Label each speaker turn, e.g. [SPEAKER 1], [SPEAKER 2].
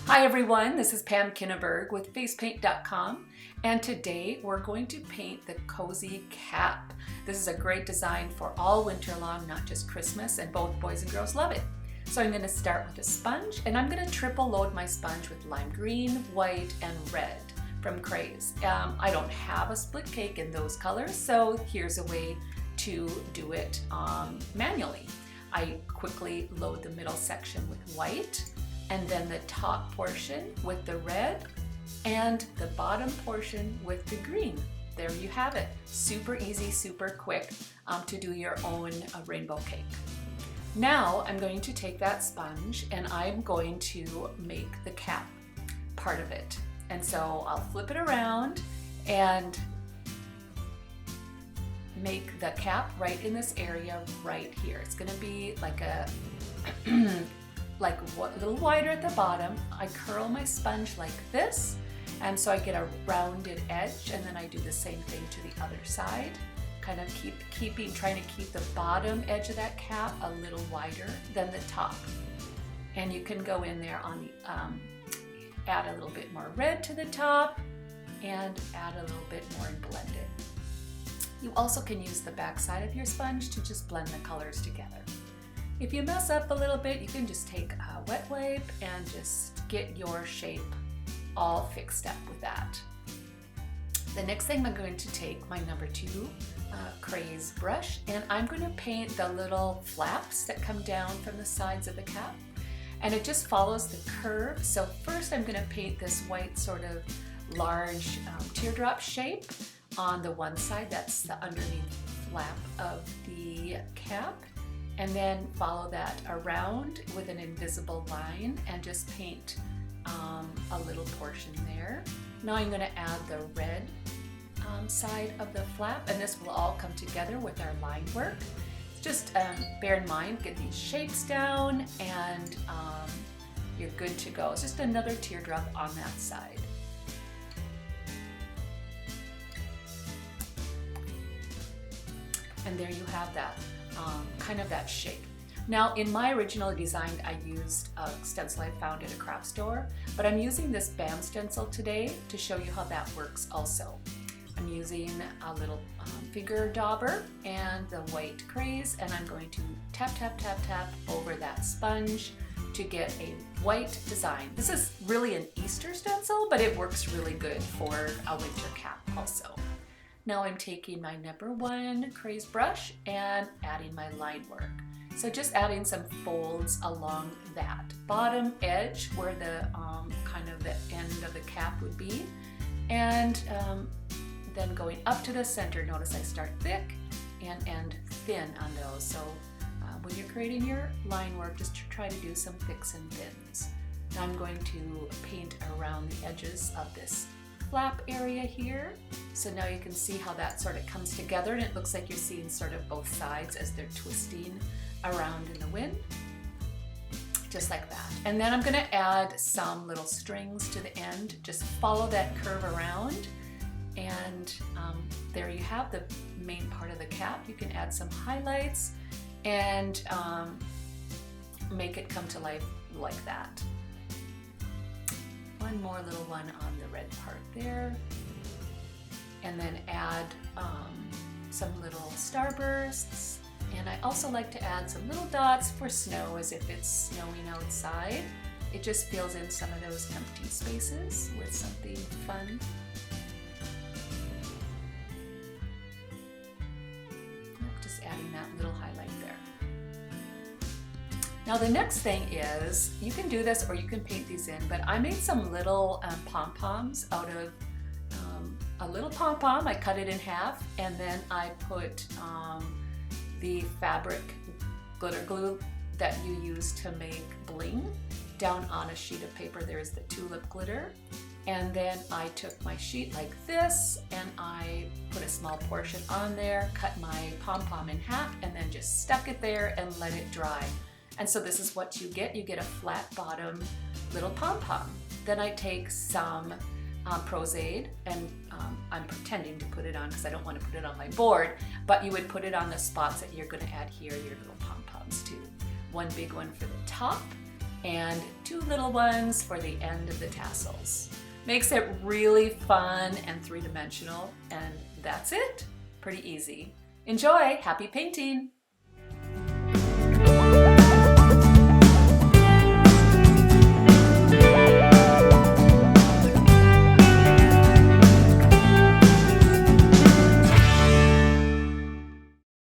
[SPEAKER 1] Hi everyone, this is Pam Kinneberg with facepaint.com, and today we're going to paint the cozy cap. This is a great design for all winter long, not just Christmas, and both boys and girls love it. So I'm going to start with a sponge, and I'm going to triple load my sponge with lime green, white, and red from Craze. I don't have a split cake in those colors, so here's a way to do it manually. I quickly load the middle section with white, and then the top portion with the red, and the bottom portion with the green. There you have it. Super easy, super quick to do your own rainbow cake. Now I'm going to take that sponge and I'm going to make the cap part of it. And so I'll flip it around and make the cap right in this area right here. It's gonna be like a a little wider at the bottom. I curl my sponge like this, and so I get a rounded edge, and then I do the same thing to the other side. Kind of trying to keep the bottom edge of that cap a little wider than the top. And you can go in there on the, add a little bit more red to the top, and add a little bit more and blend it. You also can use the back side of your sponge to just blend the colors together. If you mess up a little bit, you can just take a wet wipe and just get your shape all fixed up with that. The next thing, I'm going to take my number 2 Craze brush, and I'm going to paint the little flaps that come down from the sides of the cap. And it just follows the curve. So first I'm going to paint this white sort of large teardrop shape on the one side. That's the underneath flap of the cap. And then follow that around with an invisible line and just paint a little portion there. Now I'm going to add the red side of the flap, and this will all come together with our line work. Just bear in mind, get these shapes down, and you're good to go. It's just another teardrop on that side. And there you have that. Kind of that shape. Now in my original design I used a stencil I found at a craft store, but I'm using this Bam stencil today to show you how that works also. I'm using a little finger dauber and the white Craze, and I'm going to tap tap tap tap over that sponge to get a white design. This is really an Easter stencil, but it works really good for a winter cap also. Now I'm taking my number 1 Craze brush and adding my line work. So just adding some folds along that bottom edge where the kind of the end of the cap would be, and then going up to the center. Notice I start thick and end thin on those. So when you're creating your line work, just try to do some thicks and thins. Now I'm going to paint around the edges of this flap area here. So now you can see how that sort of comes together, and it looks like you're seeing sort of both sides as they're twisting around in the wind, just like that. And then I'm going to add some little strings to the end. Just follow that curve around, and there you have the main part of the cap. You can add some highlights and make it come to life like that. One more little one on the red part there, and then add some little starbursts. And I also like to add some little dots for snow, as if it's snowing outside. It just fills in some of those empty spaces with something fun. Just adding that little highlight there. Now the next thing is, you can do this or you can paint these in, but I made some little pom-poms out of a little pom-pom. I cut it in half, and then I put the fabric glitter glue that you use to make bling down on a sheet of paper. There's the tulip glitter. And then I took my sheet like this, and I put a small portion on there, cut my pom-pom in half, and then just stuck it there and let it dry. And so this is what you get. You get a flat bottom little pom-pom. Then I take some Prozade, and I'm pretending to put it on because I don't want to put it on my board, but you would put it on the spots that you're going to add here your little pom-poms to. One big one for the top, and 2 little ones for the end of the tassels. Makes it really fun and three-dimensional, and that's it. Pretty easy. Enjoy! Happy painting!